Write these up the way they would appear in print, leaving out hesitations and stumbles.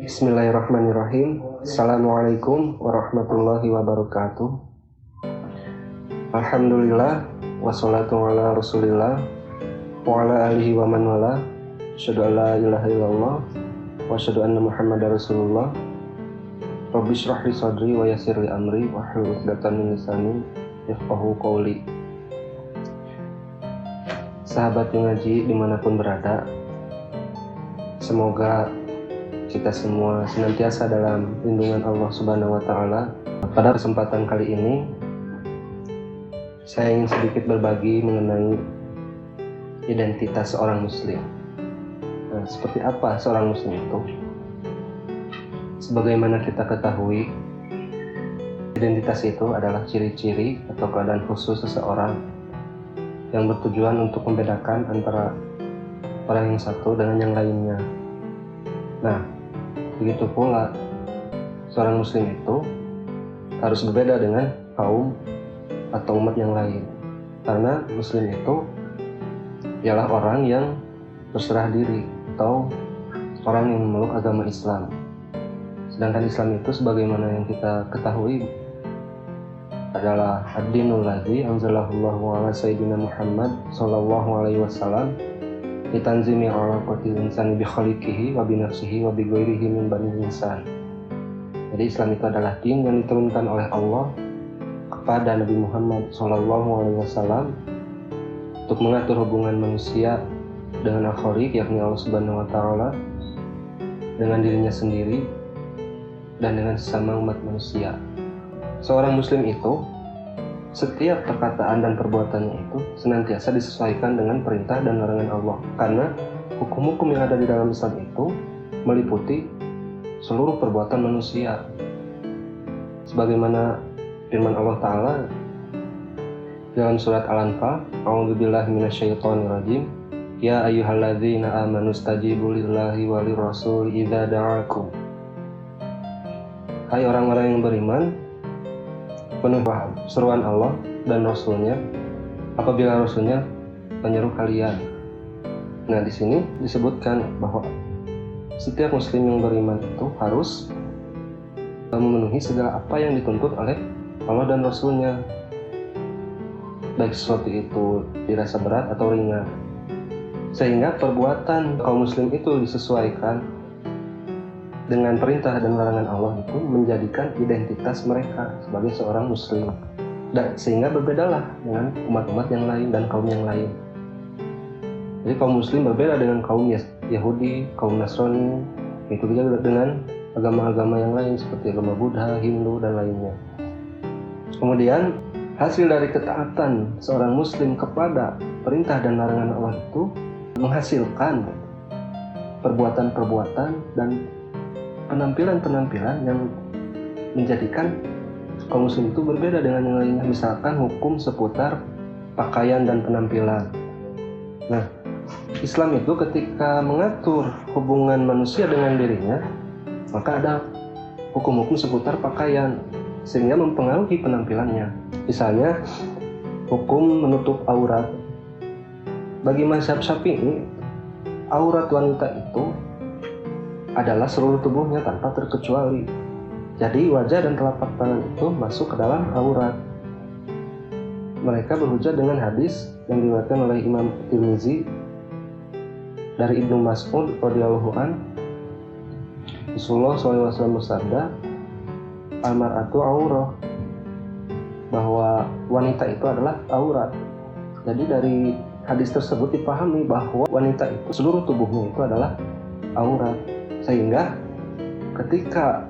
Bismillahirrahmanirrahim. Assalamualaikum warahmatullahi wabarakatuh. Alhamdulillah wassalatu ala rasulillah wa ala alihi wa man wala. Asyhadu an la ilaha illallah wa asyhadu anna Muhammadar Rasulullah. Rabbi shrah li sadri wa yassir li amri wahlul 'uqdatam min lisani yafqahu qawli. Sahabat yang ngaji dimanapun berada, semoga kita semua senantiasa dalam lindungan Allah Subhanahu wa Ta'ala. Pada kesempatan kali ini, saya ingin sedikit berbagi mengenai identitas seorang Muslim. Nah, seperti apa seorang Muslim itu? Sebagaimana kita ketahui, identitas itu adalah ciri-ciri atau keadaan khusus seseorang yang bertujuan untuk membedakan antara orang yang satu dengan yang lainnya. Nah, begitu pula seorang Muslim itu harus berbeda dengan kaum atau umat yang lain, karena Muslim itu ialah orang yang berserah diri atau orang yang memeluk agama Islam. Sedangkan Islam itu sebagaimana yang kita ketahui adalah ad-dinul ladzi anzalahullahu ala sayyidina Muhammad sallallahu alaihi wasallam litanzimi alaqatil insani bi khaliqihi wa bi nafsihi wa bi ghairihi min bani insan. Jadi Islam itu adalah din yang diturunkan oleh Allah kepada Nabi Muhammad sallallahu alaihi wasallam untuk mengatur hubungan manusia dengan al-khaliq, yakni Allah Subhanahu wa taala, dengan dirinya sendiri dan dengan sesama umat manusia. Seorang muslim itu setiap perkataan dan perbuatannya itu senantiasa disesuaikan dengan perintah dan larangan Allah, karena hukum-hukum yang ada di dalam Islam itu meliputi seluruh perbuatan manusia. Sebagaimana firman Allah Ta'ala dalam surat Al-Anfal, A'udzubillahi minasyaitonirrajim, ya ayyuhalladzina amanu stajibu lillahi walir rasul idza da'akum. Hai orang-orang yang beriman, penuh seruan Allah dan Rasulnya apabila Rasulnya menyeru kalian. Nah, di sini disebutkan bahwa setiap muslim yang beriman itu harus memenuhi segala apa yang dituntut oleh Allah dan Rasulnya, baik sesuatu itu dirasa berat atau ringan, sehingga perbuatan kaum muslim itu disesuaikan dengan perintah dan larangan Allah itu menjadikan identitas mereka sebagai seorang muslim, dan sehingga berbedalah dengan umat-umat yang lain dan kaum yang lain. Jadi kaum muslim berbeda dengan kaum Yahudi, kaum Nasrani, itu juga dengan agama-agama yang lain seperti agama Buddha, Hindu dan lainnya. Kemudian hasil dari ketaatan seorang muslim kepada perintah dan larangan Allah itu menghasilkan perbuatan-perbuatan dan penampilan-penampilan yang menjadikan kaum muslim itu berbeda dengan yang lainnya. Misalkan hukum seputar pakaian dan penampilan. Nah, Islam itu ketika mengatur hubungan manusia dengan dirinya, maka ada hukum-hukum seputar pakaian sehingga mempengaruhi penampilannya. Misalnya hukum menutup aurat. Bagi mazhab Syafi'i, aurat wanita itu adalah seluruh tubuhnya tanpa terkecuali. Jadi wajah dan telapak tangan itu masuk ke dalam aurat. Mereka berhujjah dengan hadis yang diriwayatkan oleh Imam Tirmizi dari Ibnu Mas'ud radhiyallahu an, Rasulullah SAW bersabda, al-mar'atu aurah, bahwa wanita itu adalah aurat. Jadi dari hadis tersebut dipahami bahwa wanita itu seluruh tubuhnya itu adalah aurat, sehingga ketika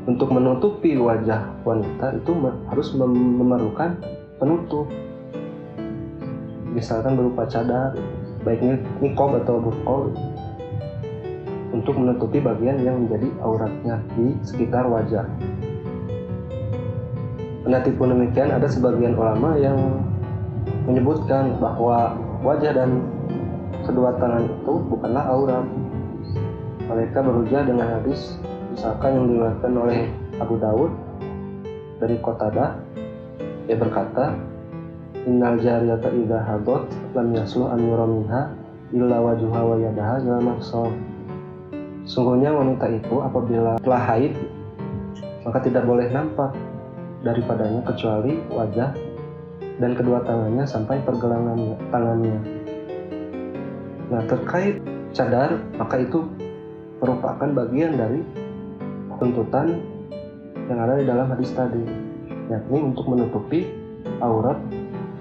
untuk menutupi wajah wanita itu harus memerlukan penutup, misalkan berupa cadar, baik niqab atau burqa, untuk menutupi bagian yang menjadi auratnya di sekitar wajah. Kendati pun demikian, ada sebagian ulama yang menyebutkan bahwa wajah dan kedua tangan itu bukanlah aurat. Mereka berhujjah dengan hadis misalkan yang diriwayatkan oleh Abu Daud dari Qatadah, dia berkata, innal jariyata idza hadat lam yasluh an yura minha illa wajhuha wa yadaha ila maqsam. Sungguhnya wanita itu apabila telah haid, maka tidak boleh nampak daripadanya kecuali wajah dan kedua tangannya sampai pergelangan tangannya. Nah, terkait cadar, maka itu merupakan bagian dari tuntutan yang ada di dalam hadis tadi, yakni untuk menutupi aurat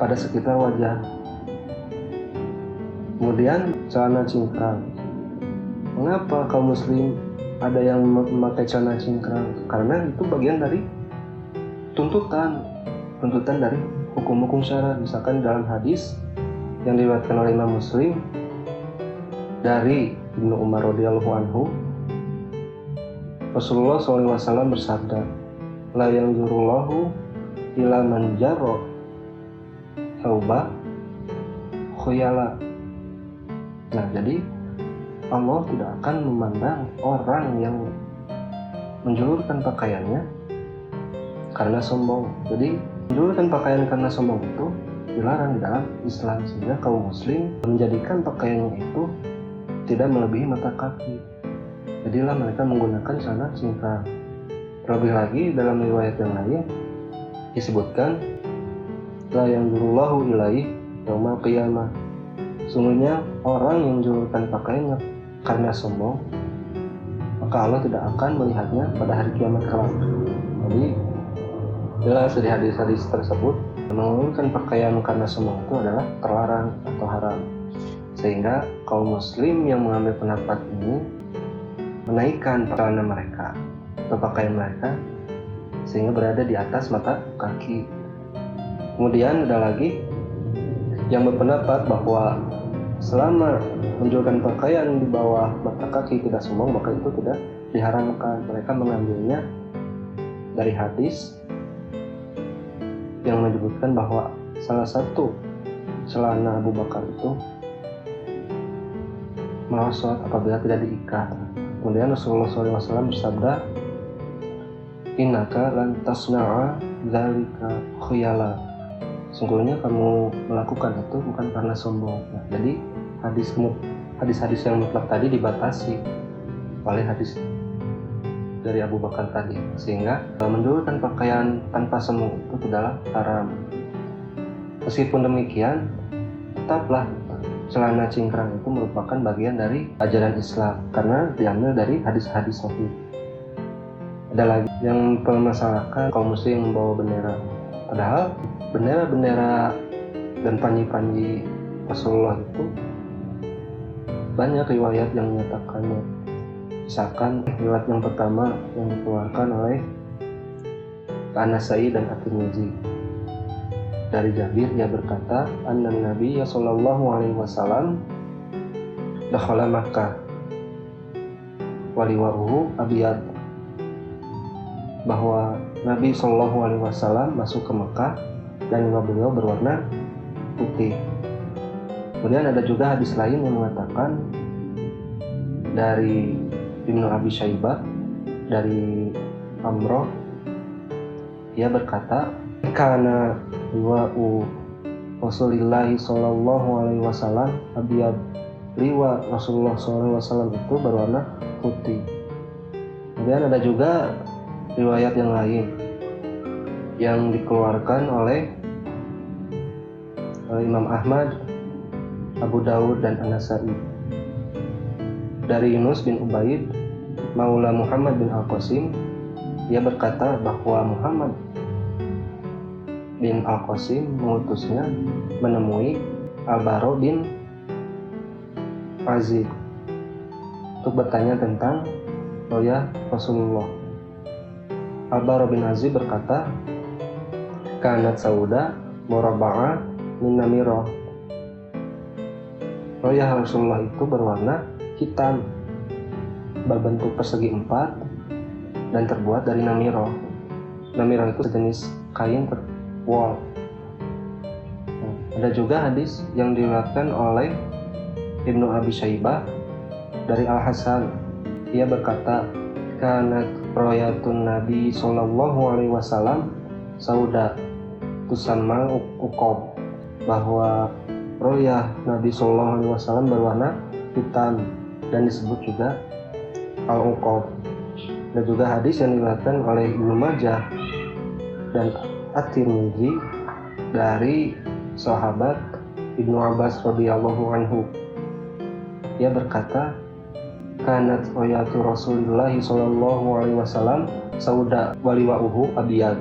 pada sekitar wajah. Kemudian celana cingkrang. Mengapa kaum muslim ada yang memakai celana cingkrang? Karena itu bagian dari tuntutan dari hukum-hukum syara. Misalkan dalam hadis yang diriwayatkan oleh Imam Muslim dari Ibnu Umar radhiyallahu anhu, Rasulullah SAW bersabda, la yanzurullahu ila man jarra thawba khuyala. Nah, jadi Allah tidak akan memandang orang yang menjulurkan pakaiannya karena sombong. Jadi menjulurkan pakaian karena sombong itu dilarang di dalam Islam, sehingga kaum muslim menjadikan pakaiannya itu tidak melebihi mata kaki. Jadilah mereka menggunakan celana cingkrang. Terlebih lagi dalam riwayat yang lain disebutkan, la yanzurullahu ilaihi yaumal qiyamah. Sungguhnya orang yang menjulurkan pakaiannya karena sombong, maka Allah tidak akan melihatnya pada hari kiamat kelak. Jadi jelas dari hadis-hadis tersebut, mengeluarkan pakaian karena sombong itu adalah terlarang atau haram. Sehingga kaum muslim yang mengambil pendapat ini menaikkan celana mereka atau pakaian mereka sehingga berada di atas mata kaki. Kemudian ada lagi yang berpendapat bahwa selama menjulurkan pakaian di bawah mata kaki tidak sombong, maka itu tidak diharamkan. Mereka mengambilnya dari hadis yang menyebutkan bahwa salah satu celana Abu Bakar itu merosot apabila tidak diikat. Kemudian Rasulullah SAW bersabda, innaka lan tasna'a dzalika khuyala. Sungguhnya kamu melakukan itu bukan karena sombong. Nah, jadi hadis-hadis yang mutlak tadi dibatasi oleh hadis dari Abu Bakar tadi, sehingga menjulurkan pakaian tanpa sombong itu adalah haram. Meskipun demikian, tetaplah celana cingkrang itu merupakan bagian dari ajaran Islam karena diambil dari hadis-hadis sahih. Ada lagi yang mempermasalahkan kaum muslim membawa bendera, padahal bendera-bendera dan panji-panji Rasulullah itu banyak riwayat yang menyatakannya. Misalkan riwayat yang pertama yang dikeluarkan oleh An-Nasai dan At-Tirmidzi. Dari Jabir, ia berkata, anna Nabi sallallahu alaihi wasallam dakhala Makkah waliwaruhu abiyad, bahwa Nabi sallallahu alaihi wasallam masuk ke Makkah dan liwa beliau berwarna putih. Kemudian ada juga hadis lain yang mengatakan dari Ibnu Abi Syaibah dari Amroh, ia berkata, karena liwa'u Rasulillahi sallallahu alaihi wasallam abiyad, liwa Rasulullah sallallahu alaihi wasallam itu berwarna putih. Kemudian ada juga riwayat yang lain yang dikeluarkan oleh Imam Ahmad, Abu Dawud dan An-Nasai dari Yunus bin Ubaid Maula Muhammad bin Al-Qasim. Ia berkata bahwa Muhammad bin Al-Qasim mengutusnya menemui Al-Bara bin Azib untuk bertanya tentang royah Rasulullah. Al-Bara bin Azib berkata, kanat sauda murabba'ah min namirah. Royah Rasulullah itu berwarna hitam, berbentuk persegi empat dan terbuat dari namirah. Namirah itu sejenis kain wol. Ada juga hadis yang diriwayatkan oleh Ibnu Abi Syaibah dari Al-Hasan. Ia berkata, kanat royatun Nabi sallallahu alaihi wasallam sauda tusamma uqob, bahwa royah Nabi sallallahu alaihi wasallam berwarna hitam dan disebut juga Al-Uqab. Dan juga hadis yang diriwayatkan oleh Ibnu Majah dan At-Tirmidzi dari sahabat Ibnu Abbas radhiyallahu anhu. Ia berkata, kanat royatu Rasulullah sallallahu alaihi wasallam sauda waliwa'uhu abiyad.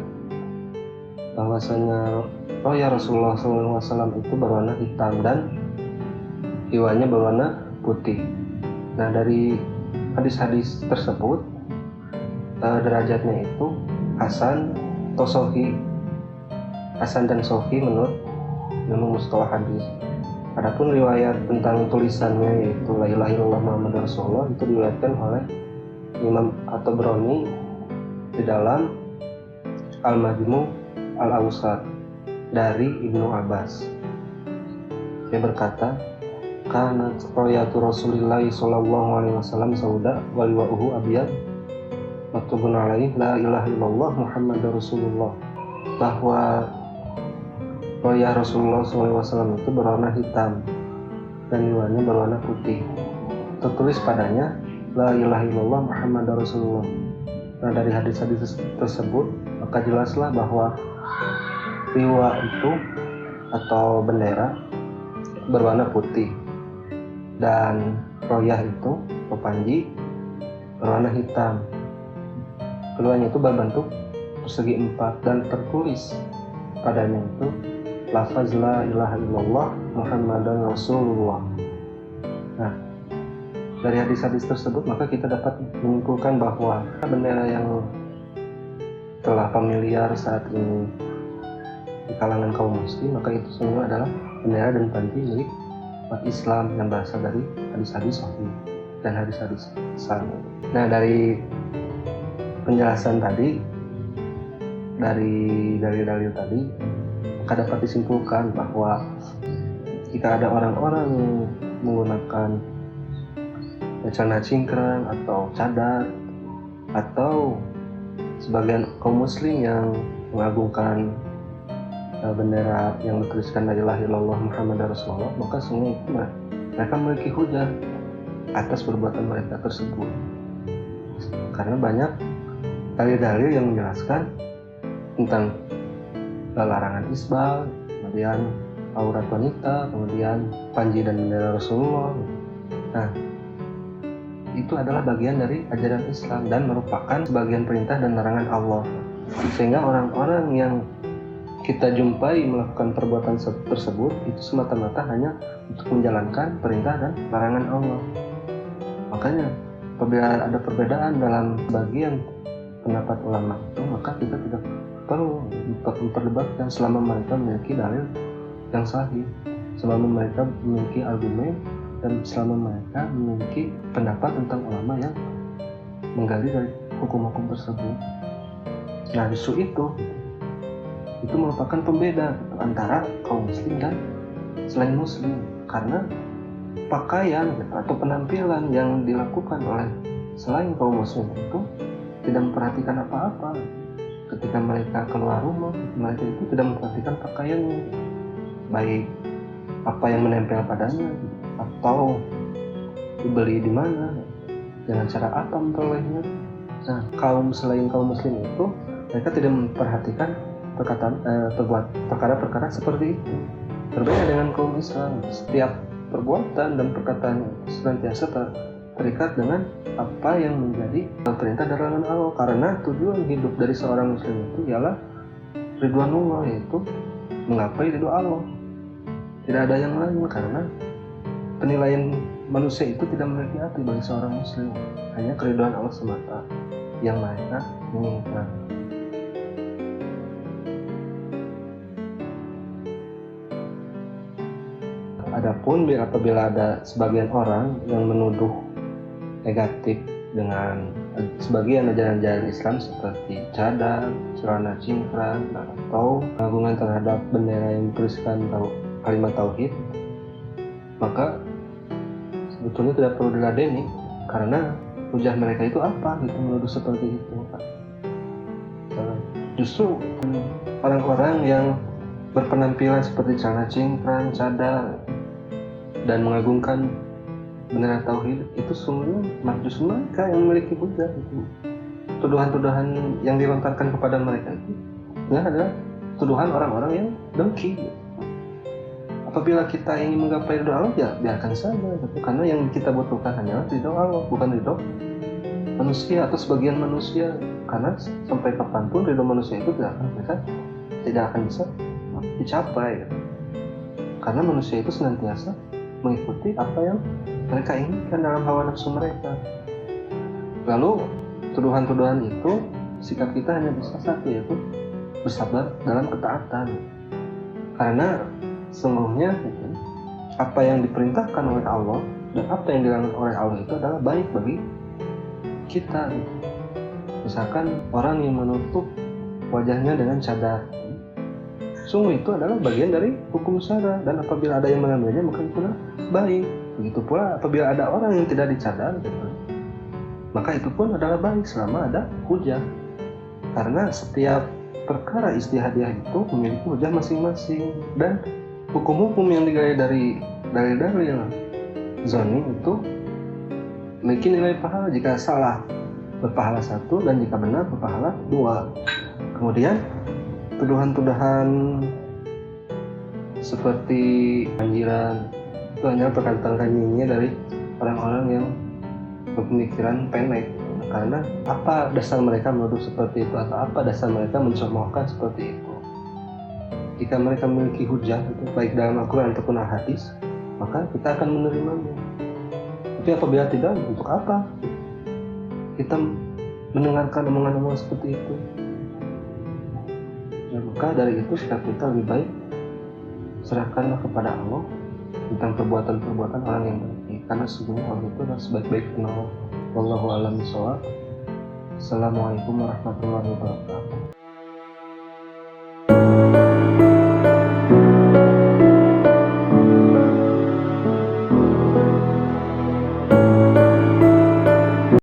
Bahwasanya roya Rasulullah sallallahu alaihi wasallam itu berwarna hitam dan iwannya berwarna putih. Nah, dari hadis-hadis tersebut derajatnya itu Hasan atau Sahih. Hasan dan Sahih menurut ilmu mustalah hadis. Adapun riwayat tentang tulisannya yaitu La ilaha illallah Muhammadur Rasulullah itu diriwayatkan oleh Imam At-Tabrani di dalam Al-Majmu' Al-Awsat dari Ibnu Abbas. Dia berkata, kanat royatu Rasulillah sallallahu alaihi wasallam sauda waliwa'uhu abiyad maktubun alaih la ilaha illallah Muhammadur Rasulullah. Bahwa roya Rasulullah SAW itu berwarna hitam dan iwannya berwarna putih. Tertulis padanya la ilaha illallah Muhammadur Rasulullah. Nah, dari hadis-hadis tersebut maka jelaslah bahwa liwa itu atau bendera berwarna putih dan royah itu atau panji berwarna hitam. Keduanya itu berbentuk persegi empat dan tertulis padanya itu lafaz la ilaha illallah Muhammadan Rasulullah. Nah, dari hadis-hadis tersebut maka kita dapat menyimpulkan bahwa bendera yang telah familiar saat ini di kalangan kaum muslim maka itu semua adalah bendera dan panji milik umat Islam yang berasal dari hadis-hadis sahih dan hadis-hadis hasan. Nah, dari penjelasan tadi, dari dalil-dalil tadi maka dapat disimpulkan bahwa jika ada orang-orang yang menggunakan celana cingkrang atau cadar atau sebagian kaum muslim yang mengagungkan bendera yang bertuliskan la ilaha illallah Muhammadur Rasulullah, maka semua itu mereka memiliki hujah atas perbuatan mereka tersebut. Karena banyak dalil-dalil yang menjelaskan tentang larangan isbal, kemudian aurat wanita, kemudian panji dan bendera Rasulullah. Nah, itu adalah bagian dari ajaran Islam dan merupakan sebagian perintah dan larangan Allah. Sehingga orang-orang yang kita jumpai melakukan perbuatan tersebut itu semata-mata hanya untuk menjalankan perintah dan larangan Allah. Makanya apabila ada perbedaan dalam bagian pendapat ulama itu, maka kita tidak perlu memperdebatkan selama mereka memiliki dalil yang sahih, selama mereka memiliki argumen, dan selama mereka memiliki pendapat tentang ulama yang menggali dari hukum-hukum tersebut. Nah, justru itu merupakan pembeda antara kaum muslim dan selain muslim, karena pakaian atau penampilan yang dilakukan oleh selain kaum muslim itu tidak memperhatikan apa-apa. Ketika mereka keluar rumah, mereka itu tidak memperhatikan pakaiannya, baik apa yang menempel padanya atau dibeli di mana, dengan cara apa memperolehnya. Nah, selain kaum muslim itu mereka tidak memperhatikan perkara-perkara seperti itu. Berbeda dengan kaum Islam, setiap perbuatan dan perkataan senantiasa terikat dengan apa yang menjadi perintah dan larangan Allah, karena tujuan hidup dari seorang muslim itu ialah ridwanullah, yaitu menggapai ridho Allah. Tidak ada yang lain, karena penilaian manusia itu tidak memiliki arti bagi seorang muslim, hanya keridhaan Allah semata yang mereka inginkan. Adapun apabila ada sebagian orang yang menuduh negatif dengan sebagian ajaran-ajaran Islam seperti cadar, celana cingkrang, atau pengagungan terhadap bendera yang bertuliskan kalimat tauhid, maka sebetulnya tidak perlu diladeni, karena hujah mereka itu apa gitu menuduh seperti itu. Justru orang-orang yang berpenampilan seperti celana cingkrang, cadar, dan mengagungkan benar tauhid itu sungguh justru mereka yang memiliki hujah itu. Tuduhan-tuduhan yang dilontarkan kepada mereka itu adalah tuduhan orang-orang yang dengki. Apabila kita ingin menggapai ridho Allah, ya biarkan saja gitu. Karena yang kita butuhkan hanyalah ridho Allah, bukan ridho manusia atau sebagian manusia. Karena sampai kapanpun ridho manusia itu tidak akan bisa dicapai gitu. Karena manusia itu senantiasa mengikuti apa yang mereka inginkan dalam hawa nafsu mereka. Lalu tuduhan-tuduhan itu, sikap kita hanya bisa satu, yaitu bersabar dalam ketaatan. Karena sungguhnya apa yang diperintahkan oleh Allah dan apa yang dilarang oleh Allah itu adalah baik bagi kita. Misalkan orang yang menutup wajahnya dengan cadar, sungguh itu adalah bagian dari hukum syara, dan apabila ada yang mengambilnya maka itu baik. Begitu pula apabila ada orang yang tidak dicadar gitu, maka itu pun adalah baik selama ada hujah. Karena setiap perkara istihadiyah itu memiliki hujah masing-masing, dan hukum-hukum yang digali dari dalil-dalil zoni itu memiliki nilai pahala. Jika salah berpahala 1, dan jika benar berpahala 2. Kemudian tuduhan-tuduhan seperti anjiran itu hanya perkataan kanyinya dari orang-orang yang berpemikiran pendek. Karena apa dasar mereka menuduh seperti itu, atau apa dasar mereka mencemohkan seperti itu? Jika mereka memiliki hujah itu, baik dalam Al-Quran ataupun Al-Hadis, maka kita akan menerimanya. Tapi apabila tidak, untuk apa kita mendengarkan omongan-omongan seperti itu? Ya, maka dari itu sikap kita lebih baik serahkanlah kepada Allah tentang perbuatan-perbuatan orang yang baik, karena sesungguhnya Allah itu adalah sebaik-baik penolong. Wallahu a'lam bishawab. Assalamualaikum warahmatullahi wabarakatuh.